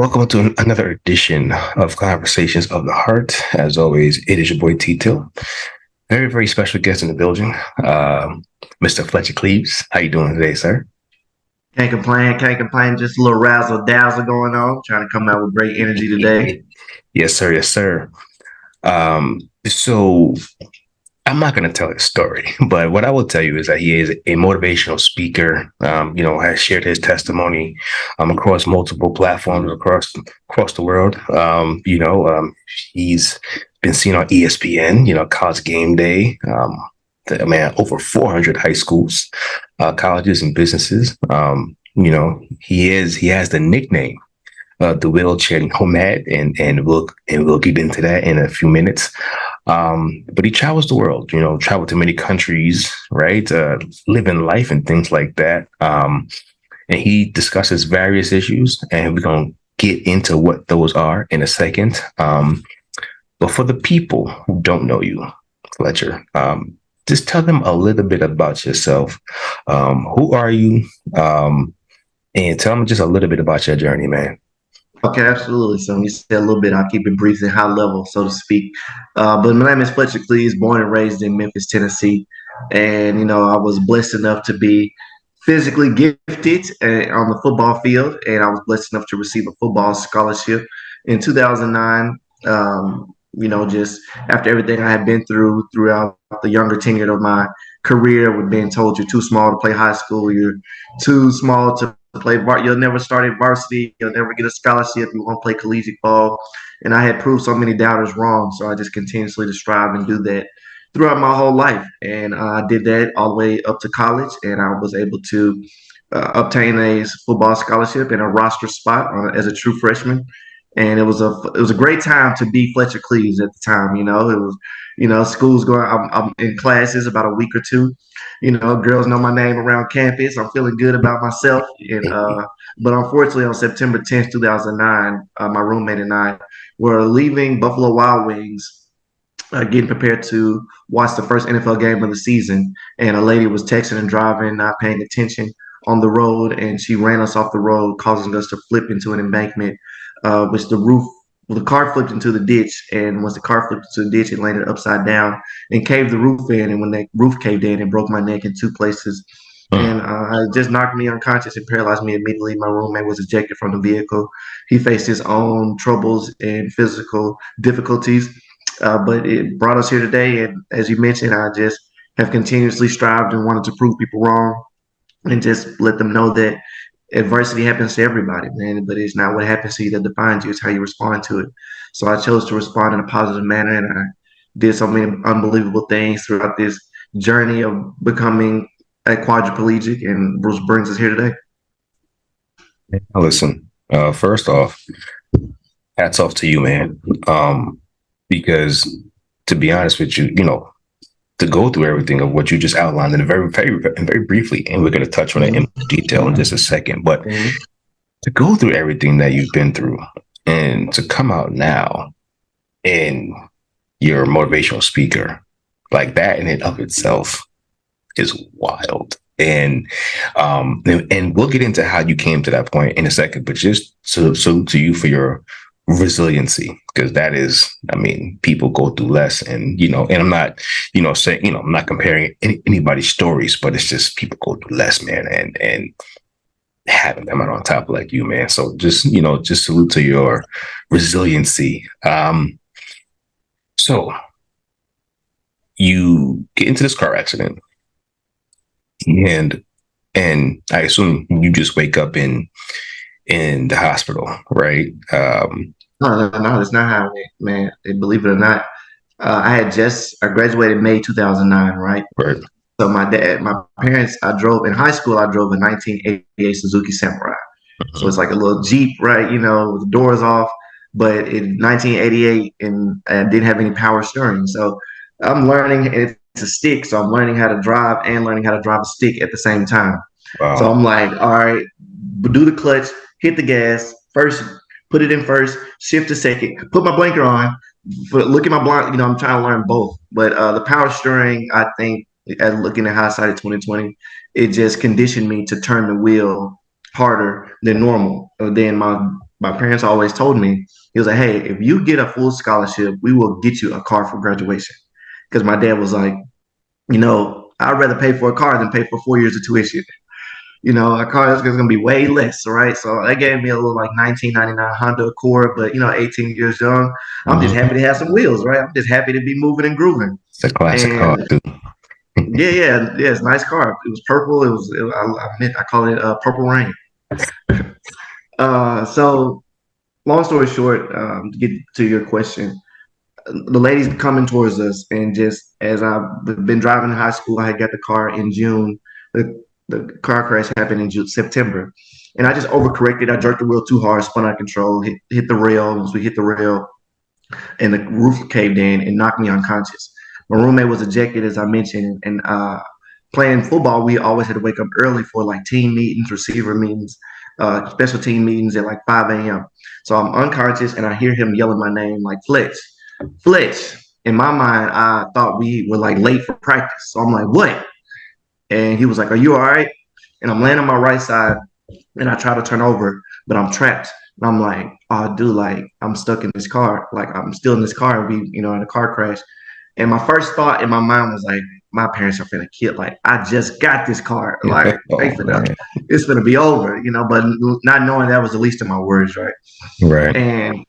Welcome to another edition of Conversations of the Heart. As always, it is your boy Tito. Very, very special guest in the building, Mr. Fletcher Cleaves. How you doing today, sir? Can't complain, can't complain. Just a little razzle dazzle going on. Trying to come out with great energy today. Yes, sir. Yes, sir. So I'm not going to tell his story, but what I will tell you is that he is a motivational speaker. Has shared his testimony across multiple platforms across the world. He's been seen on ESPN. College Game Day. Man, over 400 high schools, colleges, and businesses. He has the nickname the Wheelchair Nomad, and we'll get into that in a few minutes. But he travels the world, traveled to many countries, right? Living life and things like that. And he discusses various issues, and we're gonna get into what those are in a second. But for the people who don't know you, Fletcher, just tell them a little bit about yourself. Who are you? And tell them just a little bit about your journey, man. Okay, absolutely. So you said a little bit. I'll keep it brief and high level, so to speak. But my name is Fletcher Cleese, born and raised in Memphis, Tennessee. And, I was blessed enough to be physically gifted on the football field. And I was blessed enough to receive a football scholarship in 2009. Just after everything I had been throughout the younger tenure of my career, with being told you're too small to play high school, you're too small to play you'll never start at varsity, you'll never get a scholarship, you won't play collegiate ball. And I had proved so many doubters wrong. So I just continuously to strive and do that throughout my whole life. And I did that all the way up to college, and I was able to obtain a football scholarship and a roster spot as a true freshman. And it was a great time to be Fletcher Cleaves at the time. It was, school's going. I'm in classes about a week or two. Girls know my name around campus. I'm feeling good about myself. But unfortunately, on September 10th, 2009, my roommate and I were leaving Buffalo Wild Wings, getting prepared to watch the first NFL game of the season. And a lady was texting and driving, not paying attention on the road, and she ran us off the road, causing us to flip into an embankment, which the car flipped into the ditch. And once the car flipped into the ditch, it landed upside down and caved the roof in. And when that roof caved in, it broke my neck in two places. And it just knocked me unconscious and paralyzed me immediately. My roommate was ejected from the vehicle. He faced his own troubles and physical difficulties, but it brought us here today. And as you mentioned, I just have continuously strived and wanted to prove people wrong and just let them know that adversity happens to everybody, man, but it's not what happens to you that defines you. It's how you respond to it. So I chose to respond in a positive manner, and I did so many unbelievable things throughout this journey of becoming a quadriplegic, and Bruce brings us here today. Now listen, first off, hats off to you, man. Because to be honest with you, to go through everything of what you just outlined in very, very, very briefly, and we're going to touch on it in detail in just a second, but to go through everything that you've been through and to come out now and you're a motivational speaker, like that in and of itself is wild. And we'll get into how you came to that point in a second, but just salute to you for your resiliency, because that is, people go through less, and I'm not, saying, I'm not comparing anybody's stories, but it's just people go through less, man, and having them out on top like you, man. So just salute to your resiliency. So you get into this car accident, and I assume you just wake up in the hospital, right? No, that's not how it went, man. Believe it or not, I graduated May 2009, right? Right. So my parents, in high school, I drove a 1988 Suzuki Samurai. So it's like a little Jeep, right? With the doors off, but in 1988, and I didn't have any power steering. So I'm learning, and it's a stick. So I'm learning how to drive and learning how to drive a stick at the same time. So Wow. I'm like, all right, do the clutch, hit the gas first, put it in first, shift to second, put my blinker on, but look at my blind. I'm trying to learn both. But the power steering, I think, as looking at hindsight of 2020, it just conditioned me to turn the wheel harder than normal, than my my parents always told me, he was like, hey, if you get a full scholarship, we will get you a car for graduation. Because my dad was like, I'd rather pay for a car than pay for 4 years of tuition. A car is going to be way less, right? So they gave me a little like 1999 Honda Accord, but 18 years young, I'm just Mhm. happy to have some wheels, right? I'm just happy to be moving and grooving. It's a classic car And too. yeah, it's a nice car. It was purple. I call it Purple Rain. So long story short, to get to your question, the lady's coming towards us, and just as I've been driving in high school, I had got the car in June. The car crash happened in September, and I just overcorrected. I jerked the wheel too hard, spun out of control, hit the rail. Once we hit the rail, and the roof caved in and knocked me unconscious. My roommate was ejected, as I mentioned, and playing football, we always had to wake up early for like team meetings, receiver meetings, special team meetings at like 5 a.m. So I'm unconscious, and I hear him yelling my name like Fletch, Fletch. In my mind, I thought we were like late for practice. So I'm like, what? And he was like, are you all right? And I'm laying on my right side, and I try to turn over, but I'm trapped. And I'm like, oh, dude, like I'm stuck in this car. Like I'm still in this car. We, in a car crash. And my first thought in my mind was like, my parents are finna kill. Like I just got this car. Like Oh man. it's gonna be over. But not knowing that was the least of my worries, right? Right. And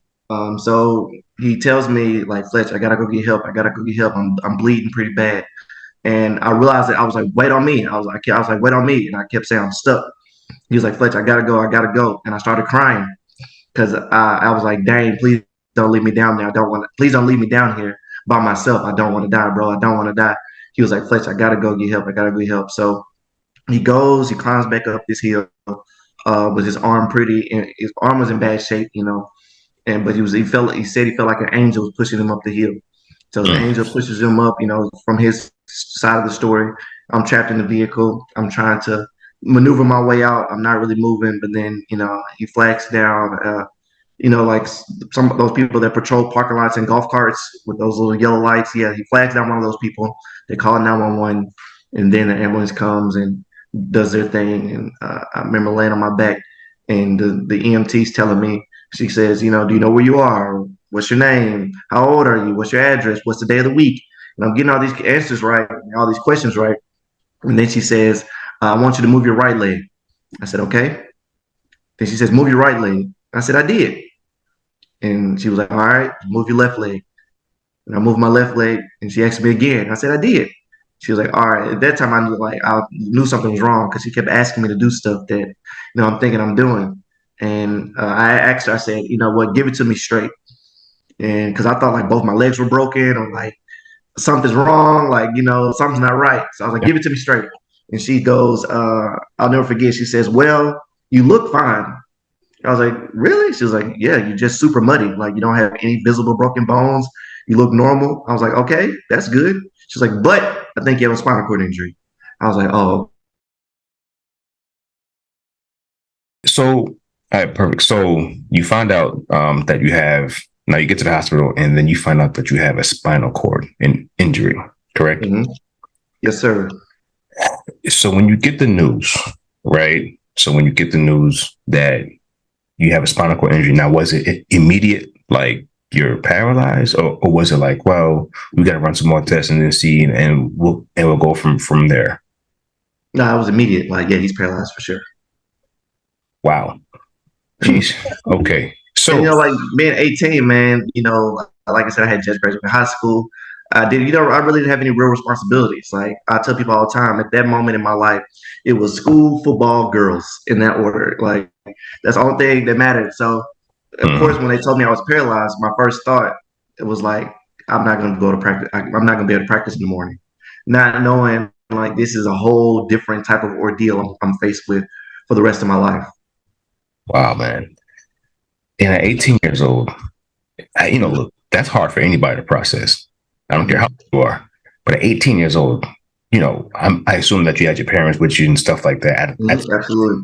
so he tells me like, Fletch, I gotta go get help. I gotta go get help. I'm bleeding pretty bad. And I realized that I was like, wait on me. I was like, wait on me. And I kept saying I'm stuck. He was like, Fletch, I gotta go. I gotta go. And I started crying because I was like, dang, please don't leave me down there. I don't want to. Please don't leave me down here by myself. I don't want to die, bro. I don't want to die. He was like, Fletch, I gotta go get help. I gotta go get help. So he goes. He climbs back up this hill with his arm pretty. And his arm was in bad shape, but he said he felt like an angel was pushing him up the hill. So his Mm. angel pushes him up, from his side of the story. I'm trapped in the vehicle. I'm trying to maneuver my way out. I'm not really moving, but then, he flags down, like some of those people that patrol parking lots and golf carts with those little yellow lights. Yeah, he flags down one of those people. They call 911, and then the ambulance comes and does their thing. And I remember laying on my back, and the EMT's telling me, she says, do you know where you are? What's your name? How old are you? What's your address? What's the day of the week? And I'm getting all these answers right, all these questions right. And then she says, I want you to move your right leg. I said, okay. Then she says, move your right leg. I said, I did. And she was like, all right, move your left leg. And I moved my left leg, and she asked me again. I said, I did. She was like, all right. At that time, I knew something was wrong because she kept asking me to do stuff that, I'm thinking I'm doing. And I asked her, I said, you know what, give it to me straight. And because I thought like both my legs were broken or like something's wrong, like, something's not right. So I was like, give it to me straight. And she goes, I'll never forget. She says, well, you look fine. I was like, really? She was like, yeah, you're just super muddy. Like you don't have any visible broken bones. You look normal. I was like, okay, that's good. She's like, but I think you have a spinal cord injury. I was like, oh, So, all right, perfect. So you find out that you have now you get to the hospital and then you find out that you have a spinal cord injury, correct? mm-hmm. Yes, sir. So when you get the news, right? So when you get the news that you have a spinal cord injury, now was it immediate, like you're paralyzed, or was it like, well, we got to run some more tests and then see, and we'll go from there. No, it was immediate. Like, yeah, he's paralyzed for sure. Wow, jeez. Okay, And so like being 18, man, like I said, I had just graduated high school. I really didn't have any real responsibilities. Like I tell people all the time, at that moment in my life, it was school, football, girls in that order. Like that's the only thing that mattered. So, of course, mhm. when they told me I was paralyzed, my first thought it was like, I'm not going to go to practice. I'm not going to be able to practice in the morning, not knowing like this is a whole different type of ordeal I'm faced with for the rest of my life. Wow, man. And at 18 years old, look, that's hard for anybody to process. I don't care how Mhm. old you are, but at 18 years old, I assume that you had your parents with you and stuff like that. Mhm, absolutely.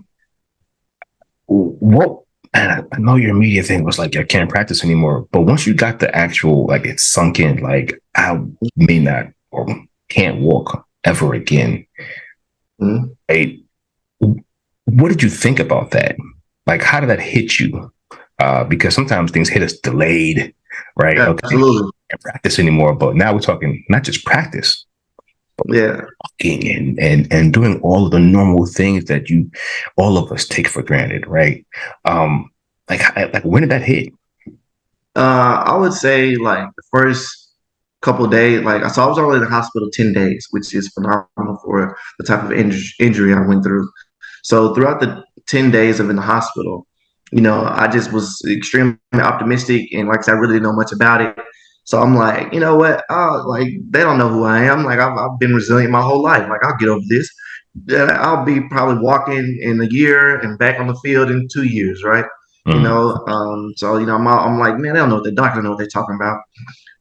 What? And I know your immediate thing was like, I can't practice anymore. But once you got the actual, like, it sunk in, like, I may not or can't walk ever again. Mhm. Right? What did you think about that? Like, how did that hit you? because sometimes things hit us delayed, right? Okay, Absolutely. can't practice anymore, but now we're talking not just practice, Yeah. walking and doing all of the normal things that all of us take for granted, right? Um, like when did that hit? I would say like the first couple of days, like so I was already in the hospital 10 days, which is phenomenal for the type of injury I went through. So throughout the 10 days of in the hospital, I just was extremely optimistic and like I said, I really didn't know much about it. So I'm like, you know what? Like they don't know who I am. Like I've been resilient my whole life. Like I'll get over this. Yeah, I'll be probably walking in a year and back on the field in 2 years, right? Mm, So I'm like, man, they don't know what the doctor know what they're talking about.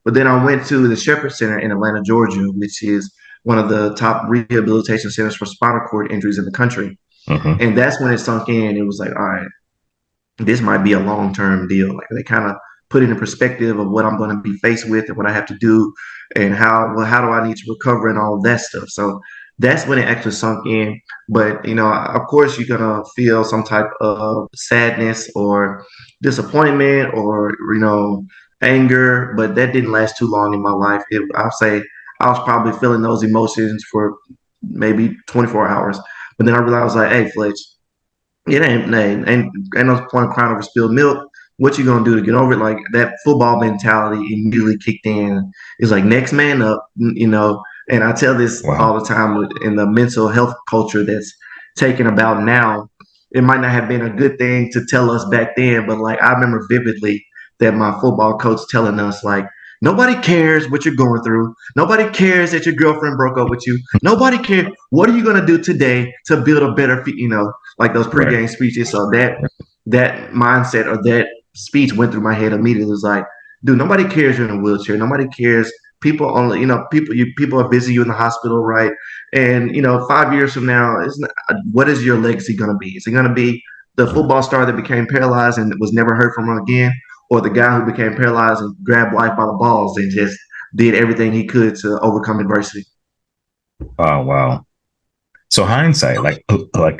But then I went to the Shepherd Center in Atlanta, Georgia, which is one of the top rehabilitation centers for spinal cord injuries in the country. hmm. And that's when it sunk in. It was like, all right, this might be a long term deal. Like they kind of put it in perspective of what I'm going to be faced with and what I have to do and how do I need to recover and all of that stuff. So that's when it actually sunk in. But of course, you're gonna feel some type of sadness or disappointment or anger, but that didn't last too long in my life. I'll say I was probably feeling those emotions for maybe 24 hours. But then I realized, like, hey, Fletch, it ain't no point crying over spilled milk. What you gonna do to get over it? Like that football mentality immediately kicked in. It's like next man up. And I tell this Wow. all the time in the mental health culture that's taken about now. It might not have been a good thing to tell us back then, but like I remember vividly that my football coach telling us like nobody cares what you're going through. Nobody cares that your girlfriend broke up with you. Nobody cares. What are you gonna do today to build a better, like those Right. pregame speeches. So that mindset or that speech went through my head immediately. It was like, dude, nobody cares you're in a wheelchair. Nobody cares. People only, people are busy. You in the hospital, right? And 5 years from now, what is your legacy going to be? Is it going to be the Mm. football star that became paralyzed and was never heard from again, or the guy who became paralyzed and grabbed life by the balls and just did everything he could to overcome adversity? Oh, wow. So hindsight, like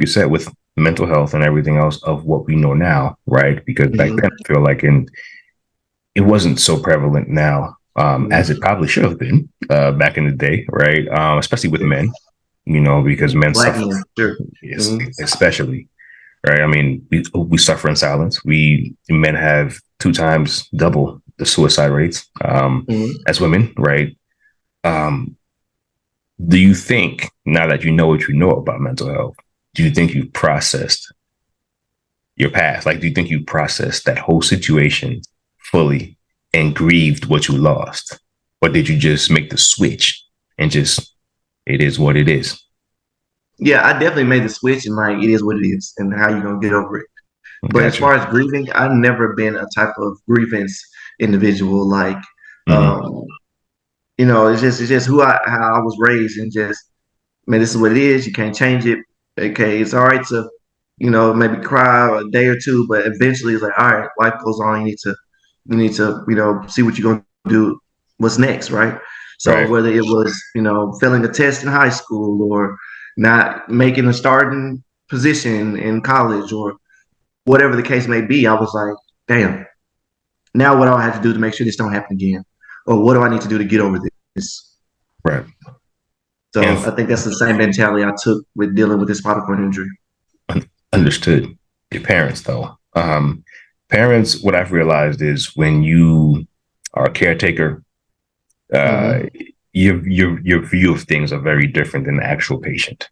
you said, with mental health and everything else of what we know now, right? Because back Mm-hmm. then, I feel like it wasn't so prevalent now as it Mm-hmm. probably should have been back in the day, right? Especially with men, because men Black suffer, men, sure. yes, Mm-hmm. especially, right? I mean, we suffer in silence. We men have two times double the suicide rates Mm-hmm. as women, right? Um, do you think now that you know what you know about mental health, do you think you've processed your past? Like, do you think you processed that whole situation fully and grieved what you lost? Or did you just make the switch and just, it is what it is? Yeah, I definitely made the switch and like it is what it is and how you gonna get over it. But as Gotcha. far as grieving, I've never been a type of grievance individual. Like, Mm-hmm. um, it's just who how I was raised and just man, this is what it is. You can't change it. Okay, it's all right to maybe cry a day or two, but eventually it's like all right, life goes on. You need to see what you're gonna do. What's next, right? So Right. whether it was failing a test in high school or not making a starting position in college or whatever the case may be, I was like, damn, now what do I have to do to make sure this don't happen again? Or what do I need to do to get over this? Right. So And I think that's the same mentality I took with dealing with this spinal cord injury. understood your parents, though. Parents, what I've realized is when you are a caretaker, uh, Mm-hmm. your view of things are very different than the actual patient,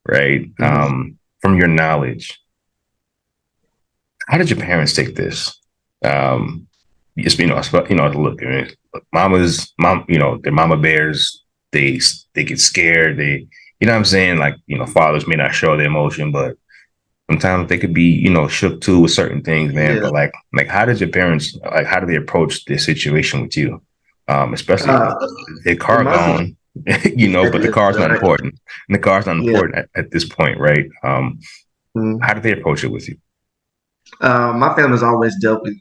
right? Mm-hmm. From your knowledge, how did your parents take this? Just look, I mean, mom, their mama bears, they get scared, what I'm saying, like fathers may not show their emotion, but sometimes they could be shook too with certain things, man. Yeah. But like how did your parents how do they approach this situation with you? Especially Uh, their in car my gone, but the situation, car's not right? important. And the car's not Yeah. important at this point, right? Mhm. How do they approach it with you? My family's always dealt with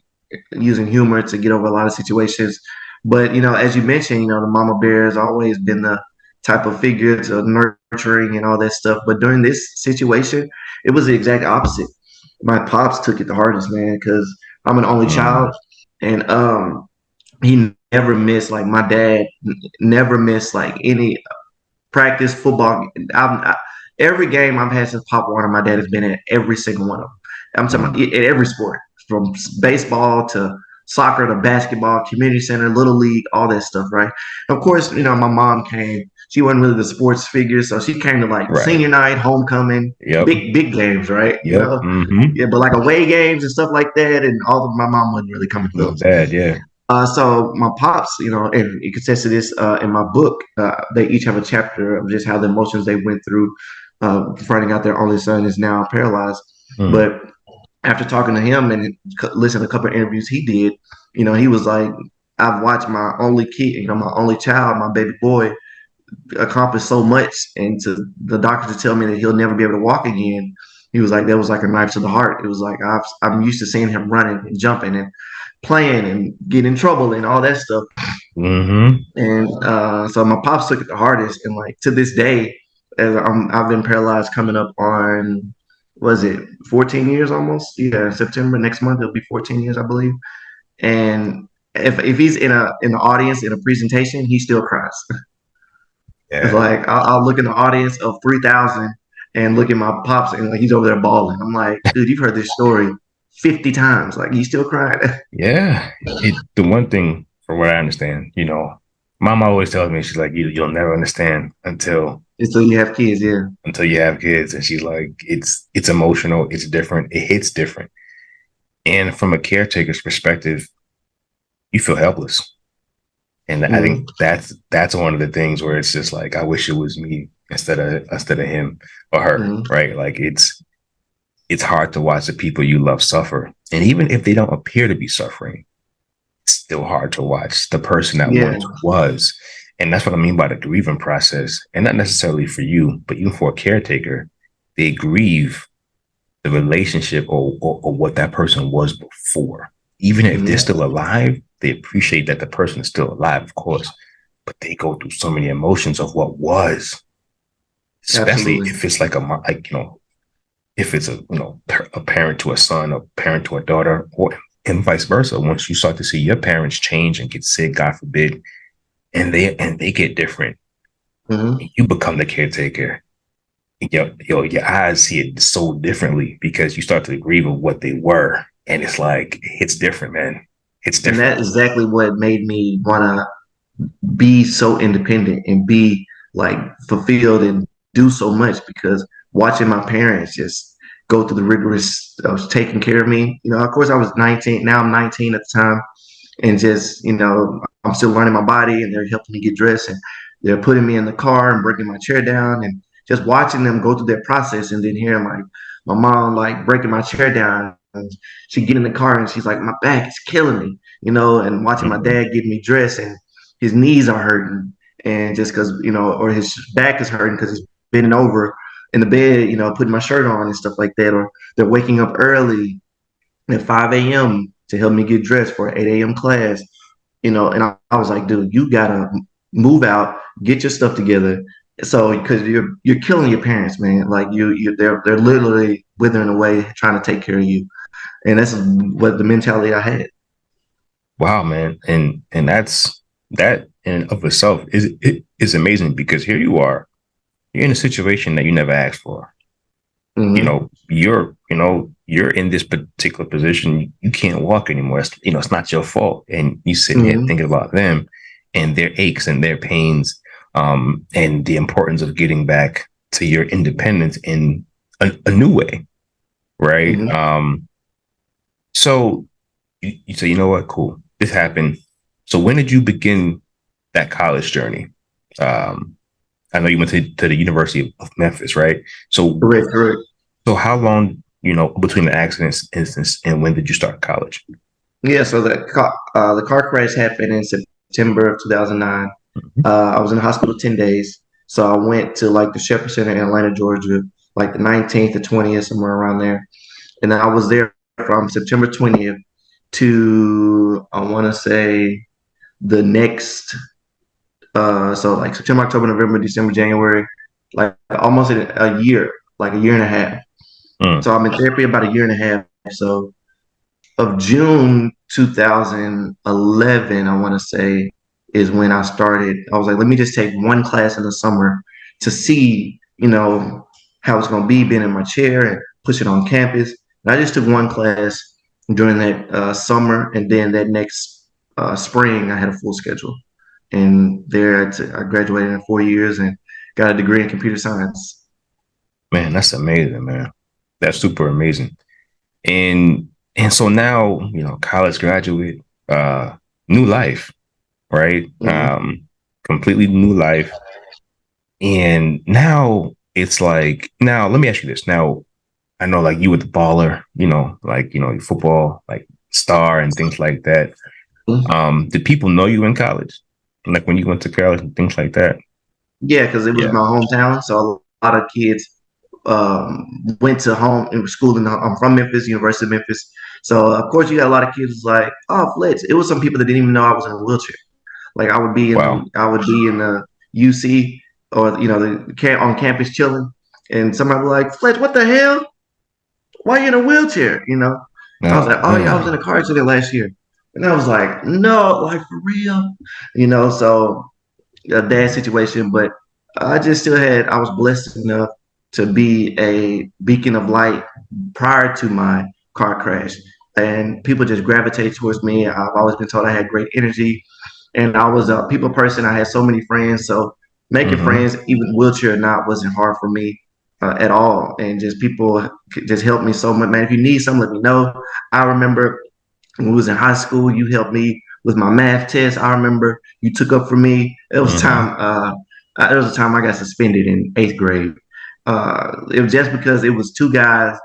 using humor to get over a lot of situations. But as you mentioned, the mama bear has always been the type of figure to nurturing and all that stuff. But during this situation, it was the exact opposite. My pops took it the hardest, man, because I'm an only child, Mm, and he never missed like my dad never missed like any practice football. Every game I've had since Pop Warner, my dad has been at every single one of them. I'm talking mm, about at every sport, from baseball to soccer to basketball, community center, little league, all that stuff, right? Of course, my mom came. She wasn't really the sports figure, so she came to like right. senior night, homecoming, Yep. big games, right? Yep. Mm-hmm. Yeah, but like away games and stuff like that, and all of my mom wasn't really coming to My those. bad. Yeah. So my pops, and it consists of this in my book. They each have a chapter of just how the emotions they went through, finding out their only son is now paralyzed. Mm, But after talking to him and listening to a couple of interviews he did, he was like, "I've watched my only kid, my only child, my baby boy, accomplish so much, and to the doctor to tell me that he'll never be able to walk again." He was like, that was like a knife to the heart. It was like I'm used to seeing him running and jumping and playing and getting in trouble and all that stuff. mm-hmm. And so my pops took it the hardest. And like to this day, as I've been paralyzed coming up on, was it 14 years almost? Yeah, September next month it'll be 14 years, I believe. And if he's in the audience in a presentation, he still cries. It's Yeah. like I'll look in the audience of 3,000 and look at my pops and like he's over there bawling. I'm like, dude, you've heard this story 50 times. Like he's still crying. Yeah. The one thing, from what I understand, Mama always tells me, she's like, you'll never understand Until you have kids, yeah. until you have kids. And she's like, it's emotional, it's different, it hits different. And from a caretaker's perspective, you feel helpless. And I Mm-hmm. think that's one of the things where it's just like, I wish it was me instead of him or her, Mm-hmm. right? Like it's hard to watch the people you love suffer. And even if they don't appear to be suffering, it's still hard to watch the person that Yeah, once was. And that's what I mean by the grieving process. And not necessarily for you, but even for a caretaker, they grieve the relationship or what that person was before. Even if they're mm-hmm. still alive, they appreciate that the person is still alive, of course, but they go through so many emotions of what was, especially Absolutely. if it's if it's a parent to a son, a parent to a daughter, or and vice versa. Once you start to see your parents change and get sick, God forbid, and they get different, Mm-hmm. you become the caretaker. Your eyes see it so differently because you start to agree with what they were, and it's like it's different, man. It's And different. that's exactly what made me want to be so independent and be like fulfilled and do so much because watching my parents just go through the rigorous of taking care of me. Of course, I was 19. Now I'm 19 at the time. And just, I'm still learning my body and they're helping me get dressed and they're putting me in the car and breaking my chair down and just watching them go through their process and then hearing like my mom like breaking my chair down and she get in the car and she's like, my back is killing me, and watching my Mhm. dad get me dressed and his knees are hurting and just because, or his back is hurting because he's bending over in the bed, putting my shirt on and stuff like that, or they're waking up early at 5 a.m. to help me get dressed for an 8 a.m. class, and I was like, dude, you gotta move out, get your stuff together. So, because you're killing your parents, man. Like they're literally withering away trying to take care of you, and that's what the mentality I had. Wow, man, and that in and of itself is amazing because here you are, you're in a situation that you never asked for. Mm-hmm. You're in this particular position. You can't walk anymore. It's not your fault, and you sitting here Mm-hmm. thinking about them and their aches and their pains, and the importance of getting back to your independence in a new way, right? Mm-hmm. So you say, you know what, cool, this happened. So when did you begin that college journey? Um, I know you went to the University of Memphis, right? So Correct, correct. So how long, between the accidents instance and when did you start college? Yeah. So the car crash happened in September of 2009. Mhm. I was in the hospital 10 days. So I went to like the Shepherd Center in Atlanta, Georgia, like the 19th to 20th, somewhere around there. And then I was there from September 20th to, I want to say, the next, so like September, October, November, December, January, like almost a year, like a year and a half. Mm. So I'm in therapy about a year and a half. So of June 2011, I want to say, is when I started. I was like, let me just take one class in the summer to see, how it's going to be being in my chair and push it on campus. And I just took one class during that summer, and then that next spring, I had a full schedule. And there, I graduated in 4 years and got a degree in computer science. Man, that's amazing, man. That's super amazing. And so now, college graduate, new life, right? Mm-hmm. Completely new life. And now it's like, now let me ask you this. Now, I know like you were the baller, like, football, like star and things like that. Did people know you in college? Like when you went to college and things like that? Yeah, because it was Yeah. my hometown, so a lot of kids went to home and school. I'm from Memphis, University of Memphis. So of course you got a lot of kids like, oh, Fletch. It was some people that didn't even know I was in a wheelchair. Like Wow. I would be in the UC or on campus chilling, and somebody would be like, Fletch, what the hell? Why are you in a wheelchair? I was Oh like, oh yeah, I was in man. a car accident last year, and I was like, no, like for real, So a bad situation, but I was blessed enough to be a beacon of light prior to my car crash. And people just gravitate towards me. I've always been told I had great energy and I was a people person. I had so many friends. So making Mm-hmm. friends, even wheelchair or not, wasn't hard for me at all. And just people just helped me so much. Man, if you need something, let me know. I remember when we was in high school, you helped me with my math test. I remember you took up for me. It was Mm-hmm. time. It was a time I got suspended in eighth grade. It was just because it was two guys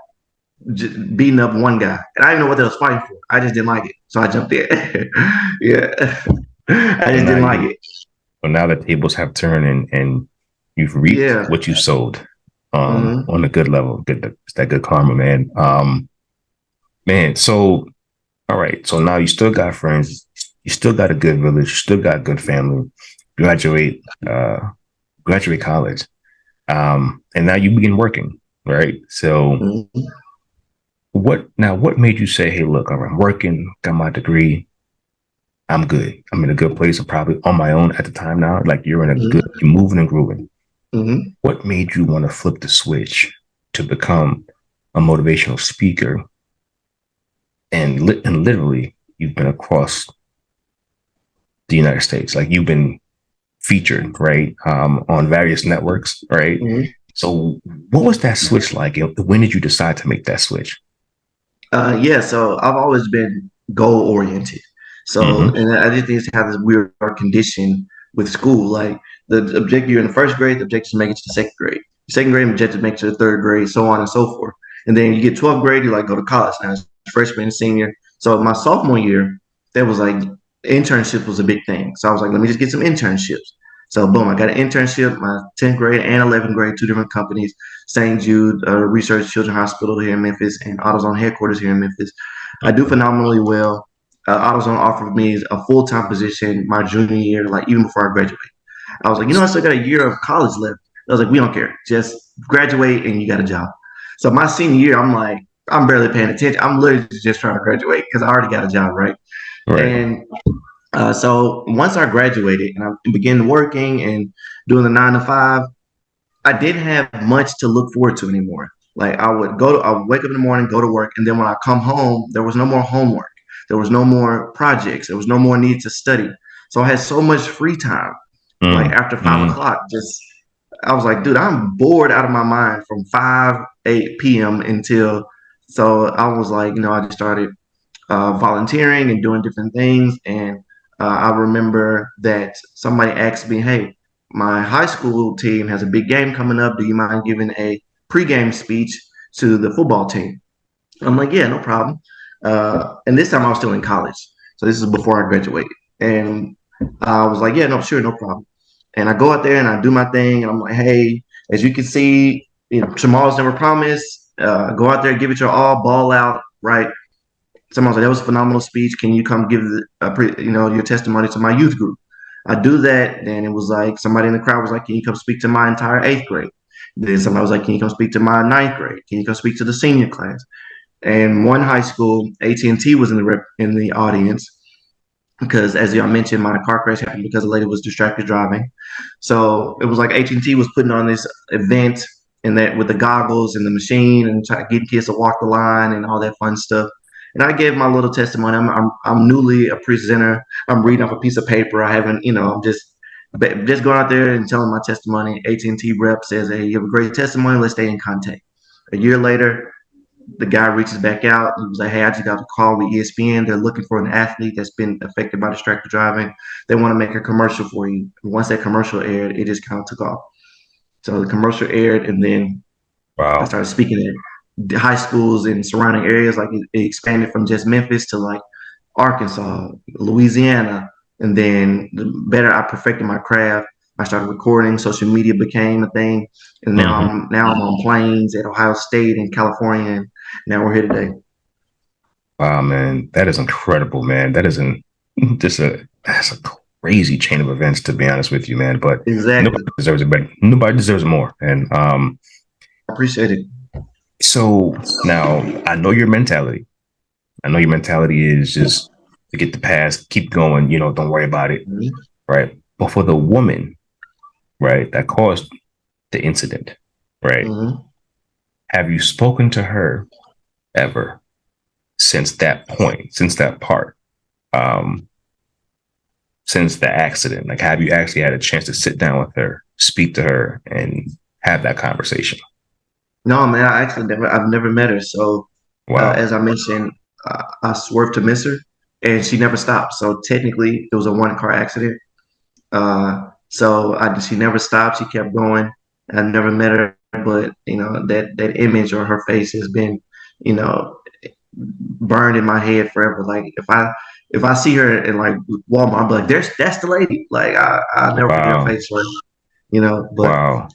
beating up one guy, and I didn't know what they was fighting for. I just didn't like it, so I jumped in. Yeah, I So just now didn't like you it. so now the tables have turned and you've reaped Yeah. what you sowed Mm-hmm. on a good level. Good, it's that good karma, man. Man, so all right. So now you still got friends, you still got a good village, you still got good family, graduate, graduate college. And now you begin working, right? So Mm-hmm. what made you say, hey, look, I'm working, got my degree, I'm good. I'm in a good place. I'm probably on my own at the time now. Like you're moving and grooving. Mm-hmm. What made you want to flip the switch to become a motivational speaker? And literally, you've been across the United States. Like you've been featured, right, on various networks, right? Mm-hmm. So, what was that switch like? And when did you decide to make that switch? Yeah, so I've always been goal oriented. So, Mm-hmm. and I just think have this weird condition with school. Like the objective, you're in the first grade, the objective is to make it to the second grade. Second grade, objective to make it to the third grade, so on and so forth. And then you get 12th grade, you like go to college now, it's freshman and senior. So my sophomore year, there was like internship was a big thing. So I was like, let me just get some internships. So boom, I got an internship, my 10th grade and 11th grade, two different companies. St. Jude Research Children's Hospital here in Memphis and AutoZone headquarters here in Memphis. I do phenomenally well. AutoZone offered me a full time position my junior year, like even before I graduated. I was like, I still got a year of college left. I was like, we don't care. Just graduate and you got a job. So my senior year, I'm like, I'm barely paying attention. I'm literally just trying to graduate because I already got a job, right? Right. And so once I graduated and I began working and doing the 9 to 5, I didn't have much to look forward to anymore. Like I would wake up in the morning, go to work, and then when I come home, there was no more homework. There was no more projects. There was no more need to study. So I had so much free time. Like Mm, after five mm, o'clock, just I was like, dude, I'm bored out of my mind from 8 p.m. until. So I was like, I just started volunteering and doing different things. And I remember that somebody asked me, "Hey, my high school team has a big game coming up. Do you mind giving a pregame speech to the football team?" I'm like, "Yeah, no problem." And this time I was still in college, so this is before I graduated. And I was like, "Yeah, no, sure, no problem." And I go out there and I do my thing, and I'm like, "Hey, as you can see, tomorrow's never promised. Go out there, give it your all, ball out, right?" Someone was like, "That was a phenomenal speech. Can you come give your testimony to my youth group?" I do that. Then it was like somebody in the crowd was like, "Can you come speak to my entire eighth grade?" Then somebody was like, "Can you come speak to my ninth grade? Can you come speak to the senior class?" And one high school, AT&T was in the audience because, as y'all mentioned, my car crash happened because the lady was distracted driving. So it was like AT&T was putting on this event and that with the goggles and the machine and getting kids to walk the line and all that fun stuff. And I gave my little testimony. I'm newly a presenter. I'm reading off a piece of paper. I haven't, I'm just going out there and telling my testimony. AT&T rep says, "Hey, you have a great testimony. Let's stay in contact." A year later, the guy reaches back out and was like, "Hey, I just got a call with ESPN. They're looking for an athlete that's been affected by distracted driving. They want to make a commercial for you." Once that commercial aired, it just kind of took off. So the commercial aired, and then I Wow. started speaking at the high schools in surrounding areas. Like it expanded from just Memphis to like Arkansas, Louisiana, and then the better I perfected my craft, I started recording. Social media became a thing, and Hmm. now I'm on planes at Ohio State and California, and now we're here today. Wow, man, that is incredible, man. That isn't just a that's a crazy chain of events, to be honest with you, man. But nobody Exactly. deserves it, but nobody deserves more. And I appreciate it. so now I know your mentality. I know your mentality is just to get the past, keep going. Don't worry about it, Mhm. right? But for the woman, right, that caused the incident, right? Mhm. Have you spoken to her ever since that point, since that part? Um, since the accident? Like, have you actually had a chance to sit down with her, speak to her, and have that conversation? No, man, I've never met her. So, Wow. as I mentioned, I swerved to miss her, and she never stopped. So technically, it was a one car accident. She never stopped. She kept going. I never met her, but that image or her face has been, you know, burned in my head forever. Like if I see her in like Walmart, I'm like, that's the lady. Like I'll never forget her Wow. face. Right? You know, but Wow.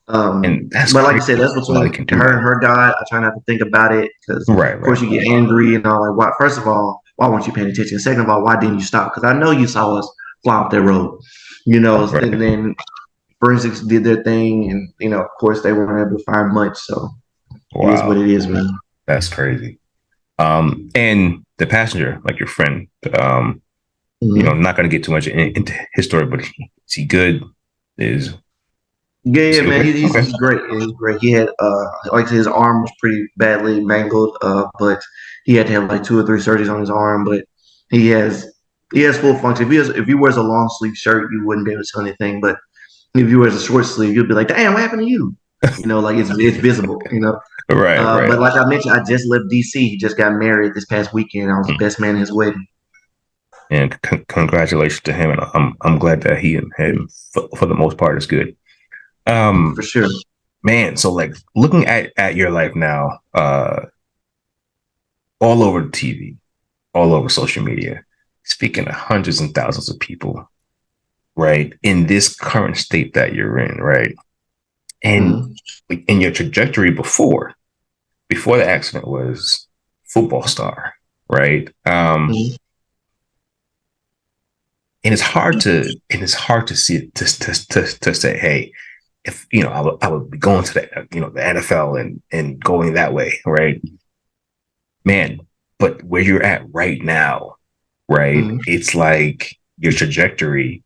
um, And that's but like I crazy. said, that's Somebody between can do her and that. her God. I try not to think about it because, Right, of course, right, you get angry and all. Like, why? First of all, why weren't you paying attention? Second of all, why didn't you stop? Because I know you saw us fly up that road, And right. then forensics did their thing, and of course, they weren't able to find much. So it is what Wow. it is, man. That's crazy. And the passenger, like your friend, Hmm. not going to get too much into his story, but is he good? Yeah, Is yeah, he man. okay? He's Okay. great. He's great. He had like I said, his arm was pretty badly mangled, but he had to have like two or three surgeries on his arm. But he has he has full function. If he wears a long sleeve shirt, you wouldn't be able to tell anything. But if he wears a short sleeve, you'd be like, "Damn, what happened to you?" Like it's visible. Right, But right. like I mentioned, I just left DC. He just got married this past weekend. I was the best man at his wedding. And congratulations to him. And I'm glad that he and him, for the most part, is good. For Um, sure. Man, so like looking at your life now, all over the TV, all over social media, speaking to hundreds and thousands of people, right? In this current state that you're in, right? And Hmm. in your trajectory before the accident was football star, right? Hmm. And it's hard to see it to say, hey, if I would be going to the NFL and going that way, right? Man, but where you're at right now, right? Hmm. It's like your trajectory.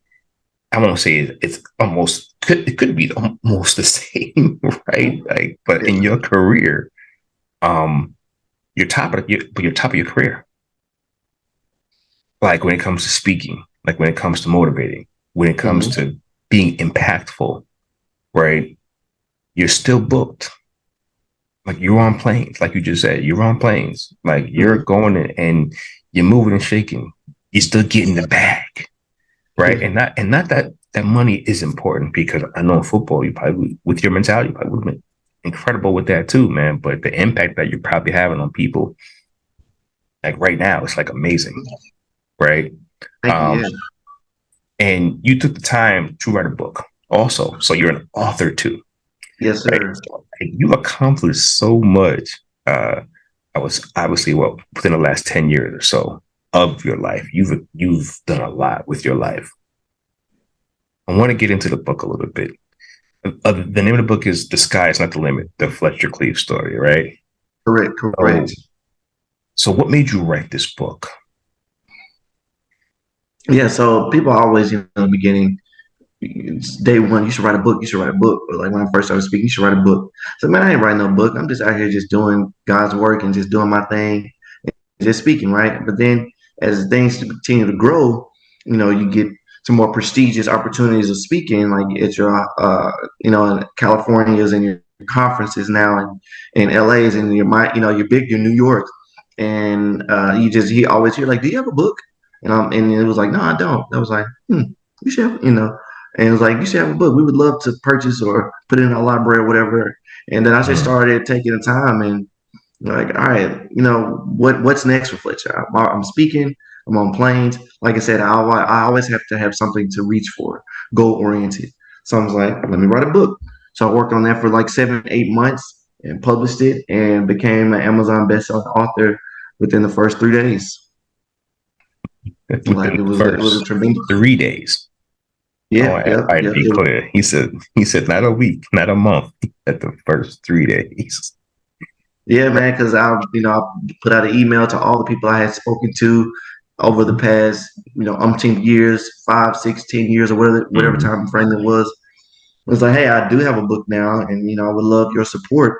I want to say it's almost it could be almost the same, right? Like, but in your career, um, you're top of your career. Like when it comes to speaking, like when it comes to motivating, when it comes Hmm. to being impactful, right? You're still booked. Like you're on planes, like you just said, you're on planes. Like you're Hmm. going and you're moving and shaking. You're still getting the bag, right? And not that money is important because I know in football you probably with your mentality you probably would have been incredible with that too, man. But the impact that you're probably having on people, like right now, it's like amazing, right? Thank you. Um, Yeah. and you took the time to write a book also, so you're an author too, Yes, right? sir. So, like, you accomplished so much. I was obviously within the last 10 years or so of your life. You've done a lot with your life. I want to get into the book a little bit. The name of the book is "The Sky Is Not the Limit: The Fletcher story," right? Correct. So Correct. So, what made you write this book? Yeah, so people always, in the beginning, it's day one, you should write a book. You should write a book. Or like when I first started speaking, you should write a book. So man, I ain't writing no book. I'm just out here just doing God's work and just doing my thing, just speaking, right? But then as things continue to grow, you get some more prestigious opportunities of speaking, like at your, in California's and your conferences now, and LA's and your big, your New York, and he always hear like, do you have a book? And it was like, no, I don't. I was like, you should have. And it was like, you should have a book. We would love to purchase or put it in our library or whatever. And then I just Mm, started taking the time and like, all right, what's next for Fletcher? I'm speaking. I'm on planes. Like I said, I always have to have something to reach for, goal oriented. So I was like, let me write a book. So I worked on that for like 7, 8 months and published it and became an Amazon bestselling author within the first 3 days. within Like the it was a first tremendous. 3 days. I Yeah, want yeah, everybody to yeah. be clear. He said not a week, not a month. At the first 3 days. Yeah, man, because I put out an email to all the people I had spoken to over the past, umpteen years, 5, 6, 10 years, or whatever Mm, time frame it was. It was like, hey, I do have a book now, and I would love your support.